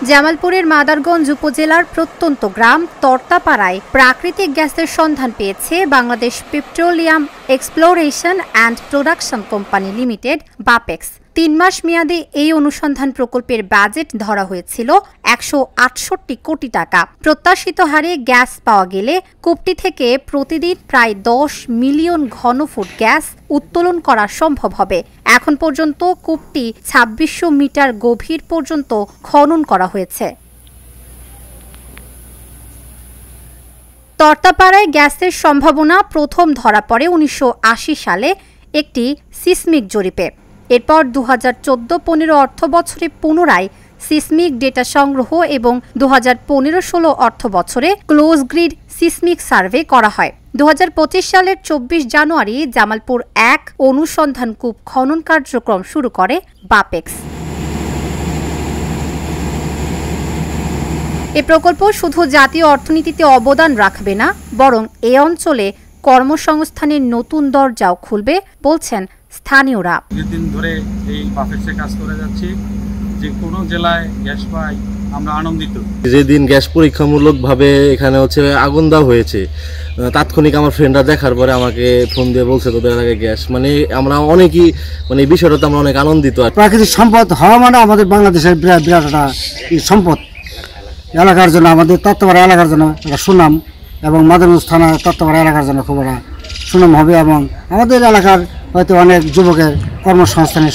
জামালপুরের মাদারগঞ্জ উপজেলার প্রত্যন্ত গ্রাম তর্তাপাড়ায় প্রাকৃতিক গ্যাসের সন্ধান পেয়েছে Bangladesh petroleum exploration and production company limited Bapex. ৩ মাস মেয়াদে এই অনুসন্ধান প্রকল্পের বাজেট ধরা হয়েছিল ১৬৮ কোটি টাকা। প্রত্যাশিত হারে গ্যাস পাওয়া গেলে কূপটি থেকে প্রতিদিন প্রায় ১০ মিলিয়ন ঘনফুট গ্যাস উত্তোলন করা সম্ভব হবে। এখন পর্যন্ত কূপটি ২৬০০ মিটার গভীর পর্যন্ত খনন করা হয়েছে। তর্তাপাড়ায় গ্যাসের সম্ভাবনা প্রথম ধরা পড়ে ১৯৮০ সালে একটি সিসমিক জরিপে। এরপর ২০১৪-১৫ অর্থবছরে পুনরায় সিসমিক ডেটা সংগ্রহ এবং ২০১৫-১৬ অর্থবছরে ক্লোজ গ্রিড সিসমিক সার্ভে করা হয়। ২০২৫ সালের ২৪ জানুয়ারি জামালপুর ১ অনুসন্ধান কূপ খনন কার্যক্রম শুরু করে বাপেক্স। এ প্রকল্প শুধু জাতীয় অর্থনীতিতে অবদান রাখবে না, বরং এ অঞ্চলে কর্মসংস্থানের নতুন দরজাও খুলবে বলছেন স্থানীয়রা। দীর্ঘদিন ধরে এই বাপেক্সে কাজ করে যাচ্ছি, যে কোনো জেলায় গ্যাস পাই আমরা আনন্দিত। যেদিন গ্যাস পরীক্ষামূলকভাবে এখানে আগুন দেওয়া হয়েছে, তাৎক্ষণিক আমার ফ্রেন্ডরা দেখার পরে আমাকে ফোন দিয়ে বলছে তোদের এলাকায় গ্যাস, আমরা অনেকই এই বিষয়টাতে আমরা অনেক আনন্দিত। প্রাকৃতিক সম্পদ হওয়া মানে আমাদের বাংলাদেশের বিরাট একটা সম্পদ। এলাকার জন্য, আমাদের তত্ত্বাবধান এলাকার জন্য একটা সুনাম, এবং মাদারগঞ্জ থানা তত্ত্বাবধান এলাকার জন্য খুব একটা সুনাম হবে, এবং আমাদের এলাকার হয়তো অনেক যুবকের কর্মসংস্থানের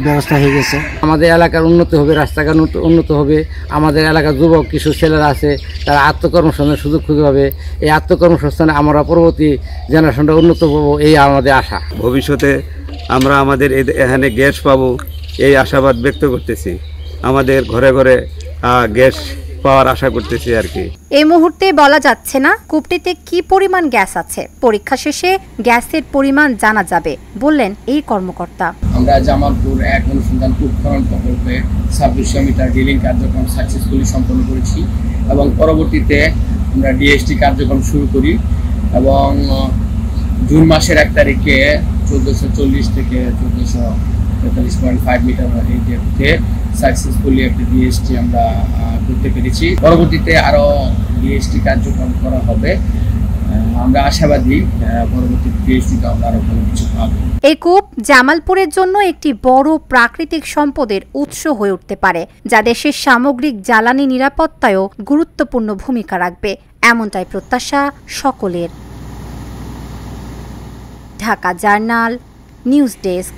ব্যবস্থা হয়ে গেছে। আমাদের এলাকার উন্নতি হবে, রাস্তাঘাট উন্নত হবে, আমাদের এলাকার যুবক কিছু ছেলেরা আছে তারা আত্মকর্মসংস্থানের সুযোগ খুঁজে পাবে। এই আত্মকর্মসংস্থানে আমরা পরবর্তী জেনারেশনটা উন্নত পাবো, এই আমাদের আশা। ভবিষ্যতে আমরা আমাদের এখানে গ্যাস পাবো এই আশাবাদ ব্যক্ত করতেছি। আমাদের ঘরে ঘরে গ্যাস পাওয়ার আশা করতেছি আর কি। এই মুহূর্তে বলা যাচ্ছে না কূপটিতে কি পরিমাণ গ্যাস আছে। পরীক্ষা শেষে গ্যাসের পরিমাণ জানা যাবে বললেন এই কর্মকর্তা। আমরা জামালপুর ১ অনুসন্ধান কূপ খনন প্রকল্পে ২৬০০ মিটার ড্রিলিং কার্যক্রম সাকসেসফুলি সম্পন্ন করেছি, এবং পরবর্তীতে আমরা ডিএসটি কার্যক্রম শুরু করি, এবং জুন মাসের ১ তারিখে ১৪৪০ থেকে ১৪৪৩.৫ মিটার এই ডেপথে সাকসেসফুলি একটা ডিএসটি আমরা করতে পেরেছি। পরবর্তীতে আরও ডিএসটি কার্যক্রম করা হবে। আমরা আশাবাদী পরবর্তী ডিএসটিতে আমরা আরও ভালো কিছু পাবো। এই কূপ জামালপুরের জন্য একটি বড় প্রাকৃতিক সম্পদের উৎস হয়ে উঠতে পারে, যা দেশের সামগ্রিক জ্বালানি নিরাপত্তায়ও গুরুত্বপূর্ণ ভূমিকা রাখবে, এমনটাই প্রত্যাশা সকলের। Dhaka journal, news desk.